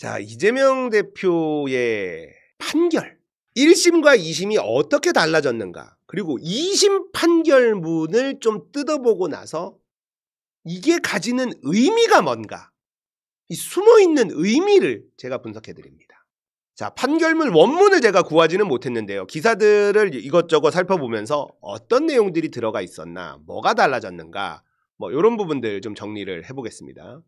자, 이재명 대표의 판결. 1심과 2심이 어떻게 달라졌는가? 그리고 2심 판결문을 좀 뜯어보고 나서 이게 가지는 의미가 뭔가? 이 숨어있는 의미를 제가 분석해드립니다. 자, 판결문 원문을 제가 구하지는 못했는데요. 기사들을 이것저것 살펴보면서 어떤 내용들이 들어가 있었나, 뭐가 달라졌는가, 뭐 이런 부분들 좀 정리를 해보겠습니다.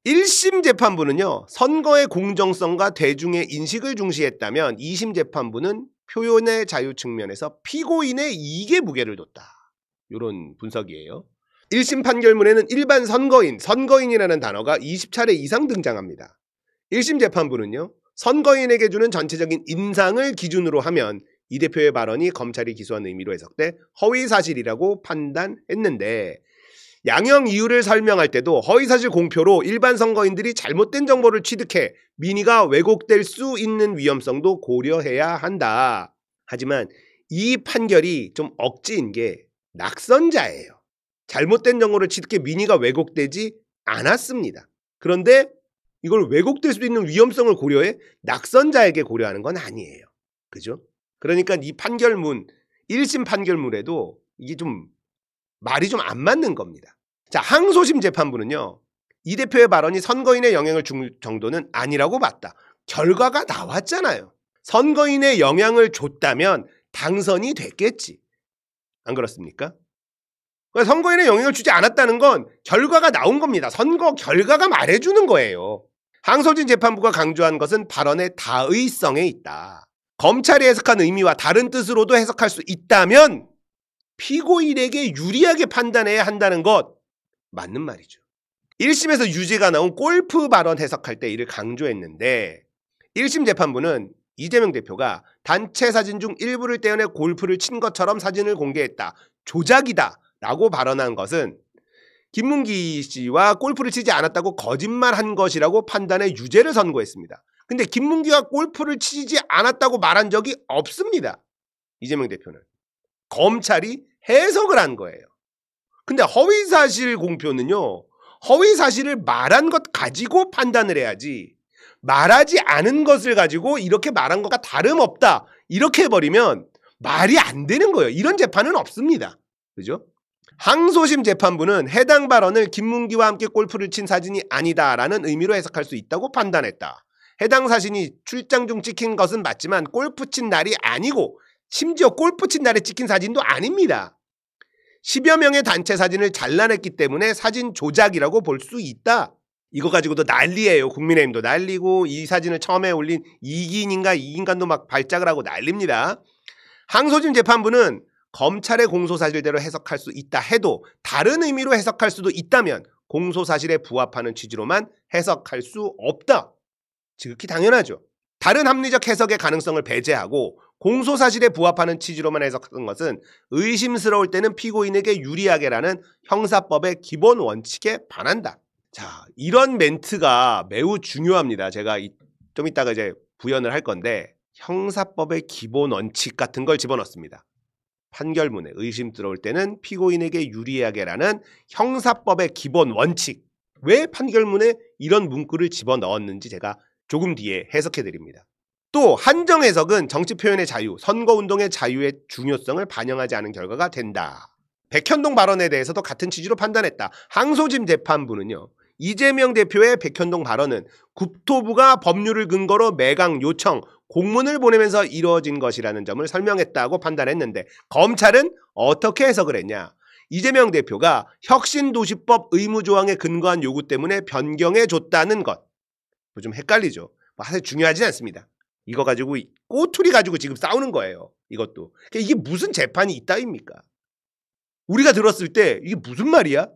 1심 재판부는요, 선거의 공정성과 대중의 인식을 중시했다면 2심 재판부는 표현의 자유 측면에서 피고인의 이익에 무게를 뒀다. 이런 분석이에요. 1심 판결문에는 일반 선거인이라는 단어가 20차례 이상 등장합니다. 1심 재판부는요, 선거인에게 주는 전체적인 인상을 기준으로 하면 이 대표의 발언이 검찰이 기소한 의미로 해석돼 허위사실이라고 판단했는데, 양형 이유를 설명할 때도 허위사실 공표로 일반 선거인들이 잘못된 정보를 취득해 민의가 왜곡될 수 있는 위험성도 고려해야 한다. 하지만 이 판결이 좀 억지인 게 낙선자예요. 잘못된 정보를 취득해 민의가 왜곡되지 않았습니다. 그런데 이걸 왜곡될 수도 있는 위험성을 고려해 낙선자에게 고려하는 건 아니에요. 그죠? 그러니까 이 판결문, 1심 판결문에도 이게 좀 말이 좀 안 맞는 겁니다. 자, 항소심 재판부는요, 이 대표의 발언이 선거인의 영향을 줄 정도는 아니라고 봤다. 결과가 나왔잖아요. 선거인의 영향을 줬다면 당선이 됐겠지. 안 그렇습니까? 선거인의 영향을 주지 않았다는 건 결과가 나온 겁니다. 선거 결과가 말해주는 거예요. 항소심 재판부가 강조한 것은 발언의 다의성에 있다. 검찰이 해석한 의미와 다른 뜻으로도 해석할 수 있다면 피고인에게 유리하게 판단해야 한다는 것, 맞는 말이죠. 1심에서 유죄가 나온 골프 발언 해석할 때 이를 강조했는데, 1심 재판부는 이재명 대표가 단체 사진 중 일부를 떼어내 골프를 친 것처럼 사진을 공개했다, 조작이다 라고 발언한 것은 김문기 씨와 골프를 치지 않았다고 거짓말한 것이라고 판단해 유죄를 선고했습니다. 근데 김문기가 골프를 치지 않았다고 말한 적이 없습니다. 이재명 대표는. 검찰이 해석을 한 거예요. 근데 허위사실 공표는요, 허위사실을 말한 것 가지고 판단을 해야지, 말하지 않은 것을 가지고 이렇게 말한 것과 다름없다 이렇게 해버리면 말이 안 되는 거예요. 이런 재판은 없습니다. 그죠? 항소심 재판부는 해당 발언을 김문기와 함께 골프를 친 사진이 아니다라는 의미로 해석할 수 있다고 판단했다. 해당 사진이 출장 중 찍힌 것은 맞지만 골프 친 날이 아니고 심지어 골프 친 날에 찍힌 사진도 아닙니다. 10여 명의 단체 사진을 잘라냈기 때문에 사진 조작이라고 볼 수 있다. 이거 가지고도 난리예요. 국민의힘도 난리고, 이 사진을 처음에 올린 이기인인가 이인간도 막 발작을 하고 난립니다. 항소심 재판부는 검찰의 공소사실대로 해석할 수 있다 해도 다른 의미로 해석할 수도 있다면 공소사실에 부합하는 취지로만 해석할 수 없다. 지극히 당연하죠. 다른 합리적 해석의 가능성을 배제하고 공소사실에 부합하는 취지로만 해석한 것은 의심스러울 때는 피고인에게 유리하게라는 형사법의 기본 원칙에 반한다. 자, 이런 멘트가 매우 중요합니다. 제가 좀 이따가 이제 부연을 할 건데, 형사법의 기본 원칙 같은 걸 집어넣습니다. 판결문에 의심스러울 때는 피고인에게 유리하게라는 형사법의 기본 원칙. 왜 판결문에 이런 문구를 집어넣었는지 제가 조금 뒤에 해석해 드립니다. 또 한정 해석은 정치 표현의 자유, 선거운동의 자유의 중요성을 반영하지 않은 결과가 된다. 백현동 발언에 대해서도 같은 취지로 판단했다. 항소심 재판부는요, 이재명 대표의 백현동 발언은 국토부가 법률을 근거로 매각 요청, 공문을 보내면서 이루어진 것이라는 점을 설명했다고 판단했는데, 검찰은 어떻게 해석을 했냐? 이재명 대표가 혁신도시법 의무조항에 근거한 요구 때문에 변경해줬다는 것. 좀 헷갈리죠? 사실 중요하진 않습니다. 이거 가지고 꼬투리 가지고 지금 싸우는 거예요. 이것도. 이게 무슨 재판이 있다입니까? 우리가 들었을 때 이게 무슨 말이야?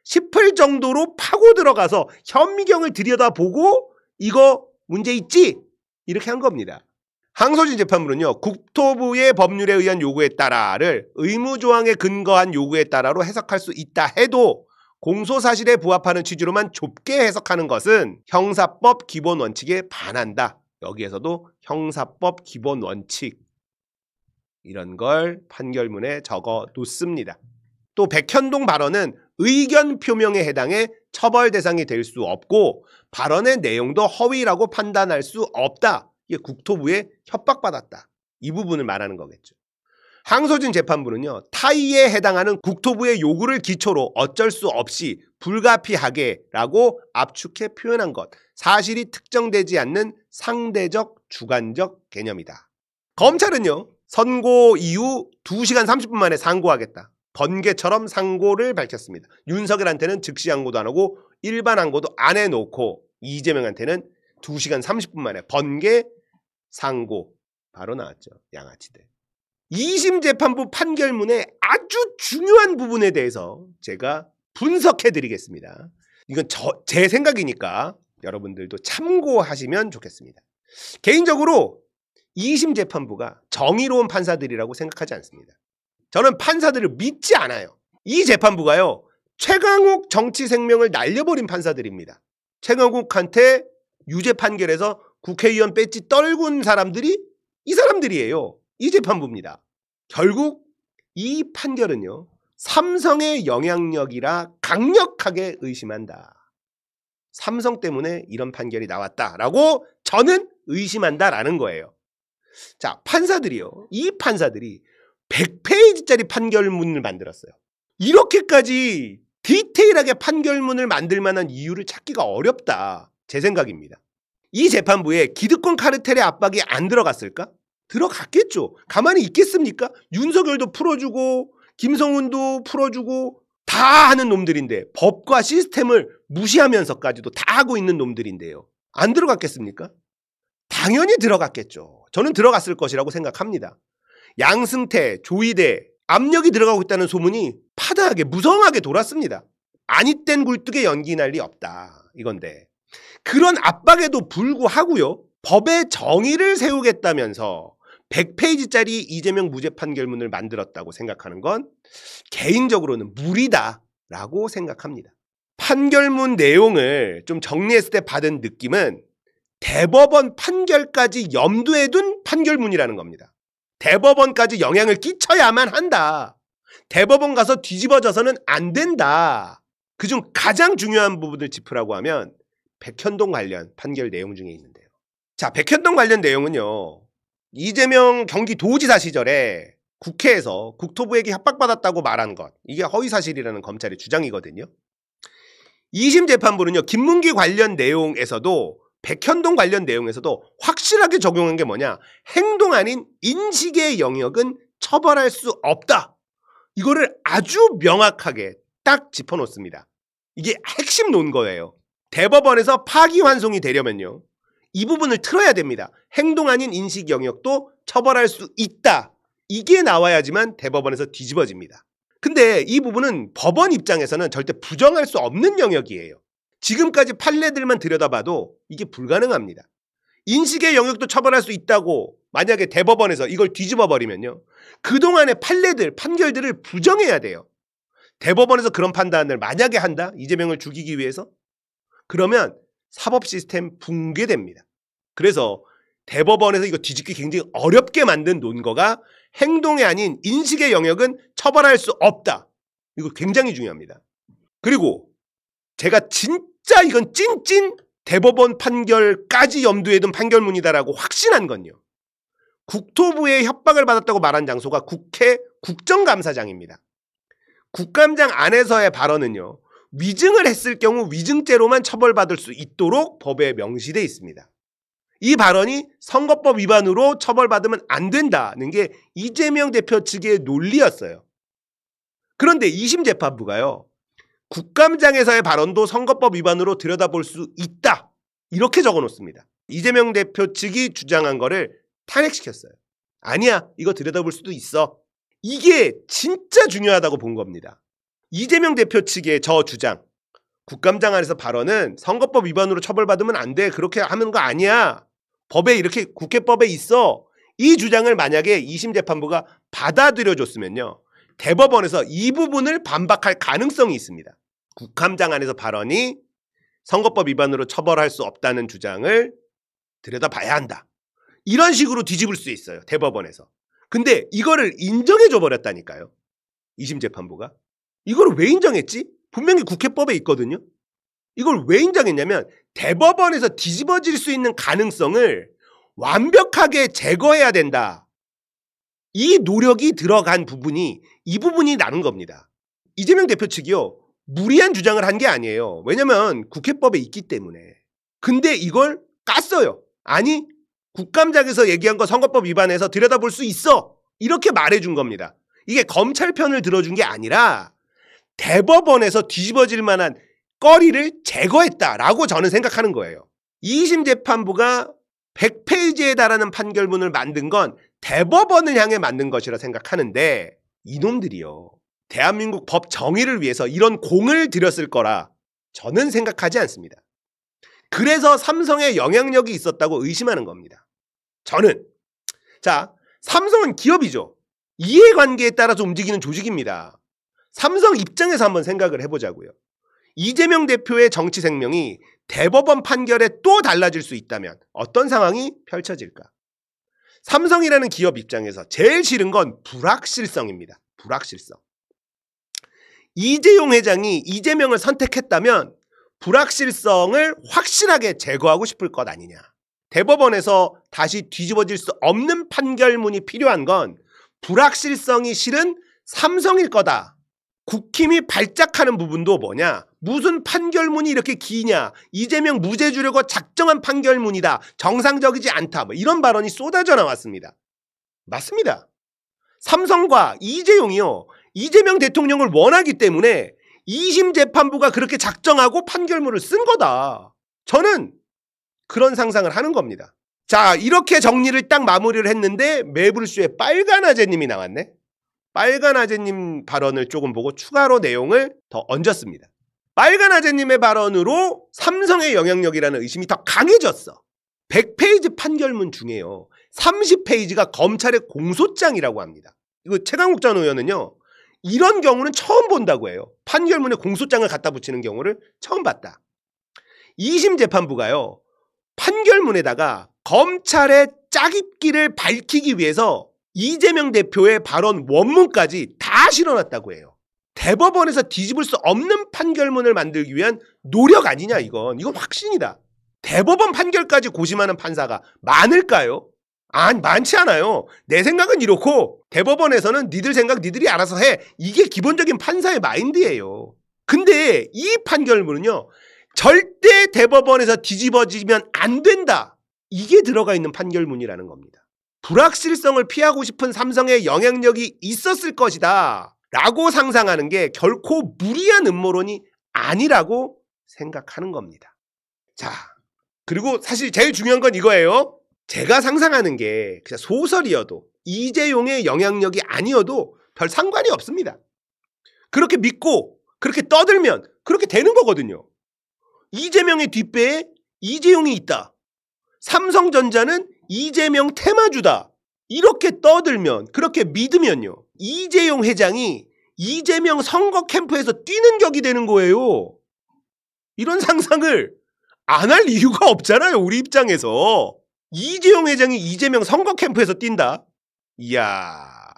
싶을 정도로 파고 들어가서 현미경을 들여다보고 이거 문제 있지? 이렇게 한 겁니다. 항소심 재판부는요, 국토부의 법률에 의한 요구에 따라를 의무조항에 근거한 요구에 따라로 해석할 수 있다 해도 공소사실에 부합하는 취지로만 좁게 해석하는 것은 형사법 기본 원칙에 반한다. 여기에서도 형사법 기본 원칙, 이런 걸 판결문에 적어 놓습니다. 또 백현동 발언은 의견 표명에 해당해 처벌 대상이 될 수 없고 발언의 내용도 허위라고 판단할 수 없다. 이게 국토부에 협박받았다. 이 부분을 말하는 거겠죠. 항소진 재판부는요. 타의에 해당하는 국토부의 요구를 기초로 어쩔 수 없이 불가피하게라고 압축해 표현한 것. 사실이 특정되지 않는 상대적 주관적 개념이다. 검찰은요. 선고 이후 2시간 30분 만에 상고하겠다. 번개처럼 상고를 밝혔습니다. 윤석열한테는 즉시 항고도 안 하고 일반 항고도 안 해놓고 이재명한테는 2시간 30분 만에 번개 상고 바로 나왔죠. 양아치들. 2심 재판부 판결문의 아주 중요한 부분에 대해서 제가 분석해 드리겠습니다. 이건 제 생각이니까 여러분들도 참고하시면 좋겠습니다. 개인적으로 2심 재판부가 정의로운 판사들이라고 생각하지 않습니다. 저는 판사들을 믿지 않아요. 이 재판부가요. 최강욱 정치 생명을 날려버린 판사들입니다. 최강욱한테 유죄 판결에서 국회의원 배지 떨군 사람들이 이 사람들이에요. 이 재판부입니다. 결국 이 판결은요. 삼성의 영향력이라 강력하게 의심한다. 삼성 때문에 이런 판결이 나왔다라고 저는 의심한다라는 거예요. 자, 판사들이요. 이 판사들이 100페이지짜리 판결문을 만들었어요. 이렇게까지 디테일하게 판결문을 만들 만한 이유를 찾기가 어렵다. 제 생각입니다. 이 재판부에 기득권 카르텔의 압박이 안 들어갔을까? 들어갔겠죠. 가만히 있겠습니까? 윤석열도 풀어주고 김성훈도 풀어주고 다 하는 놈들인데 법과 시스템을 무시하면서까지도 다 하고 있는 놈들인데요. 안 들어갔겠습니까? 당연히 들어갔겠죠. 저는 들어갔을 것이라고 생각합니다. 양승태, 조이대 압력이 들어가고 있다는 소문이 파다하게 무성하게 돌았습니다. 아니땐 굴뚝에 연기 날 리 없다. 이건데 그런 압박에도 불구하고요. 법의 정의를 세우겠다면서 100페이지짜리 이재명 무죄 판결문을 만들었다고 생각하는 건 개인적으로는 무리다라고 생각합니다. 판결문 내용을 좀 정리했을 때 받은 느낌은 대법원 판결까지 염두에 둔 판결문이라는 겁니다. 대법원까지 영향을 끼쳐야만 한다. 대법원 가서 뒤집어져서는 안 된다. 그중 가장 중요한 부분을 짚으라고 하면 백현동 관련 판결 내용 중에 있는데요. 자, 백현동 관련 내용은요. 이재명 경기도지사 시절에 국회에서 국토부에게 협박받았다고 말한 것. 이게 허위사실이라는 검찰의 주장이거든요. 2심 재판부는요. 김문기 관련 내용에서도 백현동 관련 내용에서도 확실하게 적용한 게 뭐냐. 행동 아닌 인식의 영역은 처벌할 수 없다. 이거를 아주 명확하게 딱 짚어놓습니다. 이게 핵심 논거예요. 대법원에서 파기환송이 되려면요. 이 부분을 틀어야 됩니다. 행동 아닌 인식 영역도 처벌할 수 있다. 이게 나와야지만 대법원에서 뒤집어집니다. 근데 이 부분은 법원 입장에서는 절대 부정할 수 없는 영역이에요. 지금까지 판례들만 들여다봐도 이게 불가능합니다. 인식의 영역도 처벌할 수 있다고 만약에 대법원에서 이걸 뒤집어버리면요. 그동안의 판결들을 부정해야 돼요. 대법원에서 그런 판단을 만약에 한다? 이재명을 죽이기 위해서? 그러면 사법 시스템 붕괴됩니다. 그래서 대법원에서 이거 뒤집기 굉장히 어렵게 만든 논거가 행동이 아닌 인식의 영역은 처벌할 수 없다. 이거 굉장히 중요합니다. 그리고 제가 진짜 이건 찐찐 대법원 판결까지 염두에 둔 판결문이다라고 확신한 건요. 국토부의 협박을 받았다고 말한 장소가 국회 국정감사장입니다. 국감장 안에서의 발언은요. 위증을 했을 경우 위증죄로만 처벌받을 수 있도록 법에 명시되어 있습니다. 이 발언이 선거법 위반으로 처벌받으면 안 된다는 게 이재명 대표 측의 논리였어요. 그런데 2심 재판부가요. 국감장에서의 발언도 선거법 위반으로 들여다볼 수 있다. 이렇게 적어놓습니다. 이재명 대표 측이 주장한 거를 탄핵시켰어요. 아니야. 이거 들여다볼 수도 있어. 이게 진짜 중요하다고 본 겁니다. 이재명 대표 측의 저 주장, 국감장 안에서 발언은 선거법 위반으로 처벌받으면 안 돼. 그렇게 하는 거 아니야. 법에 이렇게 국회법에 있어. 이 주장을 만약에 2심 재판부가 받아들여줬으면요. 대법원에서 이 부분을 반박할 가능성이 있습니다. 국감장 안에서 발언이 선거법 위반으로 처벌할 수 없다는 주장을 들여다봐야 한다. 이런 식으로 뒤집을 수 있어요. 대법원에서. 근데 이거를 인정해줘 버렸다니까요. 2심 재판부가. 이걸 왜 인정했지? 분명히 국회법에 있거든요. 이걸 왜 인정했냐면 대법원에서 뒤집어질 수 있는 가능성을 완벽하게 제거해야 된다. 이 노력이 들어간 부분이 이 부분이 나는 겁니다. 이재명 대표 측이요. 무리한 주장을 한 게 아니에요. 왜냐면 국회법에 있기 때문에. 근데 이걸 깠어요. 아니 국감장에서 얘기한 거 선거법 위반해서 들여다볼 수 있어. 이렇게 말해준 겁니다. 이게 검찰 편을 들어준 게 아니라 대법원에서 뒤집어질 만한 거리를 제거했다라고 저는 생각하는 거예요. 2심 재판부가 100페이지에 달하는 판결문을 만든 건 대법원을 향해 만든 것이라 생각하는데 이놈들이요. 대한민국 법 정의를 위해서 이런 공을 들였을 거라 저는 생각하지 않습니다. 그래서 삼성에 영향력이 있었다고 의심하는 겁니다. 저는 자 삼성은 기업이죠. 이해관계에 따라서 움직이는 조직입니다. 삼성 입장에서 한번 생각을 해보자고요. 이재명 대표의 정치 생명이 대법원 판결에 또 달라질 수 있다면 어떤 상황이 펼쳐질까? 삼성이라는 기업 입장에서 제일 싫은 건 불확실성입니다. 불확실성. 이재용 회장이 이재명을 선택했다면 불확실성을 확실하게 제거하고 싶을 것 아니냐. 대법원에서 다시 뒤집어질 수 없는 판결문이 필요한 건 불확실성이 싫은 삼성일 거다. 국힘이 발작하는 부분도 뭐냐? 무슨 판결문이 이렇게 기냐? 이재명 무죄 주려고 작정한 판결문이다. 정상적이지 않다. 뭐 이런 발언이 쏟아져 나왔습니다. 맞습니다. 삼성과 이재용이요. 이재명 대통령을 원하기 때문에 2심 재판부가 그렇게 작정하고 판결문을 쓴 거다. 저는 그런 상상을 하는 겁니다. 자, 이렇게 정리를 딱 마무리를 했는데 매불쇼에 빨간 아재님이 나왔네. 빨간 아재님 발언을 조금 보고 추가로 내용을 더 얹었습니다. 빨간 아재님의 발언으로 삼성의 영향력이라는 의심이 더 강해졌어. 100페이지 판결문 중에요. 30페이지가 검찰의 공소장이라고 합니다. 이거 최강욱 전 의원은요. 이런 경우는 처음 본다고 해요. 판결문에 공소장을 갖다 붙이는 경우를 처음 봤다. 2심 재판부가요. 판결문에다가 검찰의 짜깁기를 밝히기 위해서 이재명 대표의 발언 원문까지 다 실어놨다고 해요. 대법원에서 뒤집을 수 없는 판결문을 만들기 위한 노력 아니냐 이건. 이건 확신이다. 대법원 판결까지 고심하는 판사가 많을까요? 아니 많지 않아요. 내 생각은 이렇고 대법원에서는 니들 생각 니들이 알아서 해. 이게 기본적인 판사의 마인드예요. 근데 이 판결문은요. 절대 대법원에서 뒤집어지면 안 된다. 이게 들어가 있는 판결문이라는 겁니다. 불확실성을 피하고 싶은 삼성의 영향력이 있었을 것이다 라고 상상하는 게 결코 무리한 음모론이 아니라고 생각하는 겁니다. 자, 그리고 사실 제일 중요한 건 이거예요. 제가 상상하는 게 그냥 소설이어도 이재용의 영향력이 아니어도 별 상관이 없습니다. 그렇게 믿고 그렇게 떠들면 그렇게 되는 거거든요. 이재명의 뒷배에 이재용이 있다. 삼성전자는 이재명 테마주다. 이렇게 떠들면 그렇게 믿으면요. 이재용 회장이 이재명 선거 캠프에서 뛰는 격이 되는 거예요. 이런 상상을 안 할 이유가 없잖아요. 우리 입장에서. 이재용 회장이 이재명 선거 캠프에서 뛴다. 이야,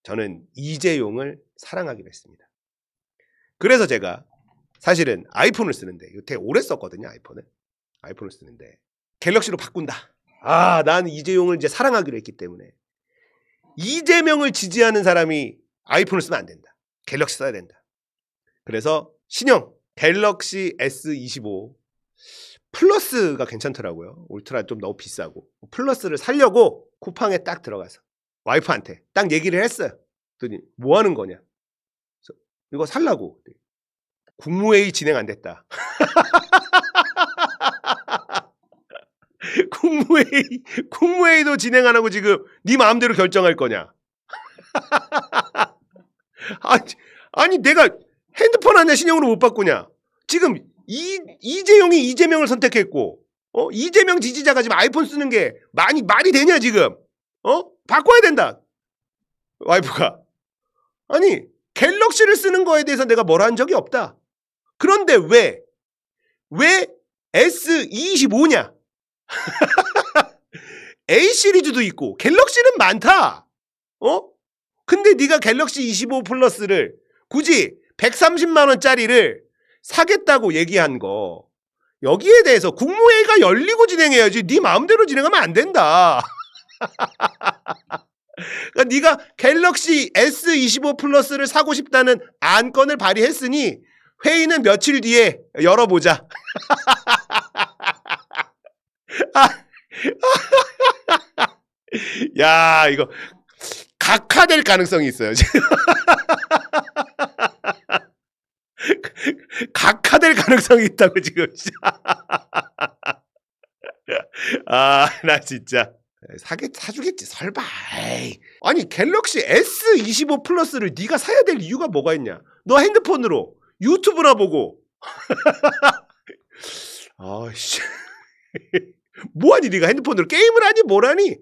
저는 이재용을 사랑하기로 했습니다. 그래서 제가 사실은 아이폰을 쓰는데 이거 되게 오래 썼거든요. 아이폰을 쓰는데 갤럭시로 바꾼다. 아, 난 이재용을 이제 사랑하기로 했기 때문에 이재명을 지지하는 사람이 아이폰을 쓰면 안 된다. 갤럭시 써야 된다. 그래서 신형 갤럭시 S25 플러스가 괜찮더라고요. 울트라 좀 너무 비싸고 플러스를 사려고 쿠팡에 딱 들어가서 와이프한테 딱 얘기를 했어요. 그랬더니 뭐 하는 거냐. 그래서 이거 살라고. 국무회의 진행 안 됐다. 국무회의도 진행 안 하고 지금 네 마음대로 결정할 거냐. 아니 내가 핸드폰 하나 신형으로 못 바꾸냐. 지금 이재용이 이재명을 선택했고 이재명 지지자가 지금 아이폰 쓰는 게 말이 되냐 지금. 바꿔야 된다. 와이프가. 아니 갤럭시를 쓰는 거에 대해서 내가 뭐라 한 적이 없다. 그런데 왜 S25냐? A 시리즈도 있고 갤럭시는 많다. 근데 네가 갤럭시 25 플러스를 굳이 130만 원짜리를 사겠다고 얘기한 거 여기에 대해서 국무회의가 열리고 진행해야지 네 마음대로 진행하면 안 된다. 그러니까 네가 갤럭시 S25 플러스를 사고 싶다는 안건을 발의했으니 회의는 며칠 뒤에 열어보자. 야, 이거 각하될 가능성이 있어요. 각하될 가능성이 있다고 지금. 아, 나 진짜 사주겠지 설마. 에이. 아니 갤럭시 S25 플러스를 네가 사야 될 이유가 뭐가 있냐? 너 핸드폰으로 유튜브나 보고. 아씨. 뭐하니 네가 핸드폰으로 게임을 하니 뭘 하니?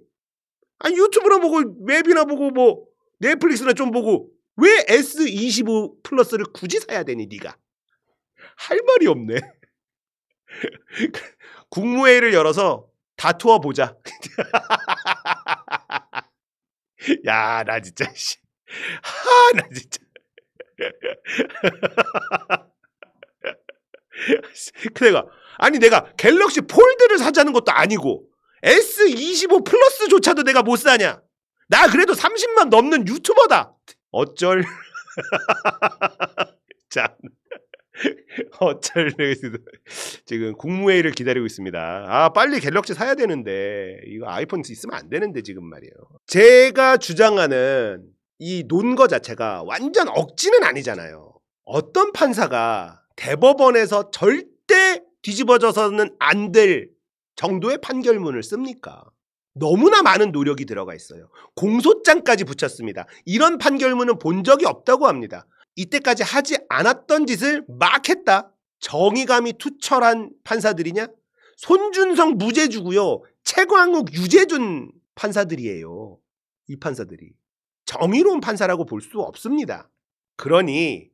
아니 유튜브나 보고 웹이나 보고 뭐 넷플릭스나 좀 보고 왜 S25 플러스를 굳이 사야 되니 네가? 할 말이 없네. 국무회의를 열어서 다투어 보자. 야, 나 진짜 씨. 나 진짜. 내가 갤럭시 폴드를 사자는 것도 아니고 S25 플러스조차도 내가 못 사냐? 나 그래도 30만 넘는 유튜버다. 어쩔. 자, 어쩔. 지금 국무회의를 기다리고 있습니다. 아, 빨리 갤럭시 사야 되는데 이거 아이폰 있으면 안 되는데 지금 말이에요. 제가 주장하는 이 논거 자체가 완전 억지는 아니잖아요. 어떤 판사가 대법원에서 절대 뒤집어져서는 안 될 정도의 판결문을 씁니까? 너무나 많은 노력이 들어가 있어요. 공소장까지 붙였습니다. 이런 판결문은 본 적이 없다고 합니다. 이때까지 하지 않았던 짓을 막 했다. 정의감이 투철한 판사들이냐? 손준성 무죄주고요. 최광욱 유죄준 판사들이에요. 이 판사들이. 정의로운 판사라고 볼 수 없습니다. 그러니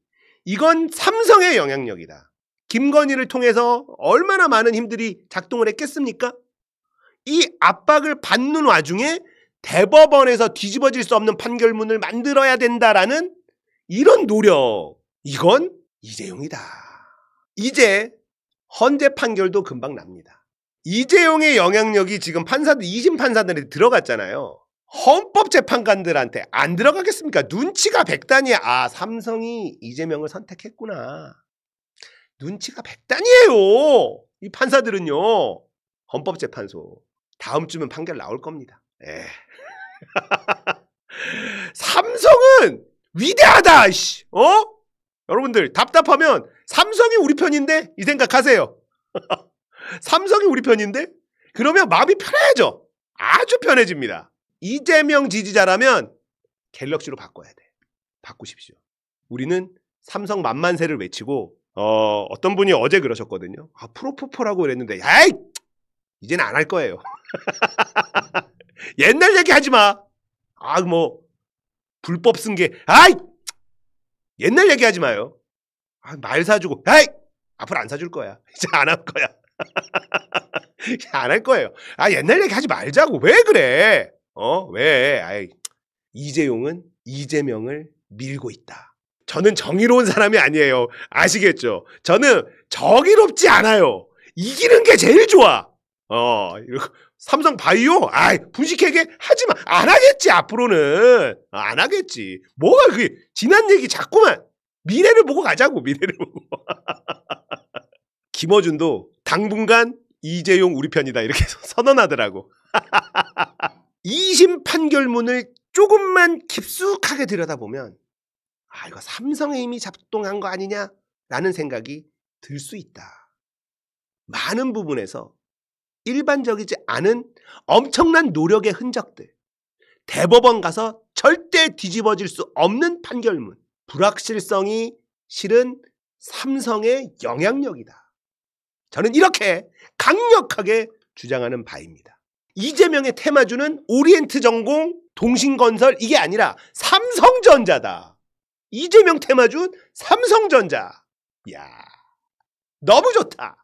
이건 삼성의 영향력이다. 김건희를 통해서 얼마나 많은 힘들이 작동을 했겠습니까? 이 압박을 받는 와중에 대법원에서 뒤집어질 수 없는 판결문을 만들어야 된다라는 이런 노력. 이건 이재용이다. 이제 헌재 판결도 금방 납니다. 이재용의 영향력이 지금 판사들, 2심 판사들한테 들어갔잖아요. 헌법재판관들한테 안 들어가겠습니까? 눈치가 백단이야. 아, 삼성이 이재명을 선택했구나. 눈치가 백단이에요. 이 판사들은요. 헌법재판소. 다음 주면 판결 나올 겁니다. 삼성은 위대하다. 씨. 여러분들 답답하면 삼성이 우리 편인데 이 생각하세요. 삼성이 우리 편인데? 그러면 마음이 편해져. 아주 편해집니다. 이재명 지지자라면 갤럭시로 바꿔야 돼. 바꾸십시오. 우리는 삼성 만만세를 외치고 어떤 분이 어제 그러셨거든요. 아, 프로포폴하고 그랬는데 야이! 이제는 안 할 거예요. 옛날 얘기 하지 마. 아, 뭐 불법 쓴 게 아이! 옛날 얘기 하지 마요. 아, 말 사주고 아이! 앞으로 안 사줄 거야. 이제 안 할 거야. 안 할 거예요. 아, 옛날 얘기 하지 말자고. 왜 그래? 왜? 아이, 이재용은 이재명을 밀고 있다. 저는 정의로운 사람이 아니에요. 아시겠죠? 저는 정의롭지 않아요. 이기는 게 제일 좋아. 삼성 바이오? 아이, 분식회계 하지 마. 안 하겠지, 앞으로는. 안 하겠지. 뭐가 그게, 지난 얘기 자꾸만. 미래를 보고 가자고, 미래를 보고. 김어준도 당분간 이재용 우리 편이다. 이렇게 선언하더라고. 2심 판결문을 조금만 깊숙하게 들여다보면, 아, 이거 삼성의 힘이 작동한 거 아니냐라는 생각이 들 수 있다. 많은 부분에서 일반적이지 않은 엄청난 노력의 흔적들, 대법원 가서 절대 뒤집어질 수 없는 판결문, 불확실성이 실은 삼성의 영향력이다. 저는 이렇게 강력하게 주장하는 바입니다. 이재명의 테마주는 오리엔트 전공, 동신건설 이게 아니라 삼성전자다. 이재명 테마주는 삼성전자. 이야, 너무 좋다.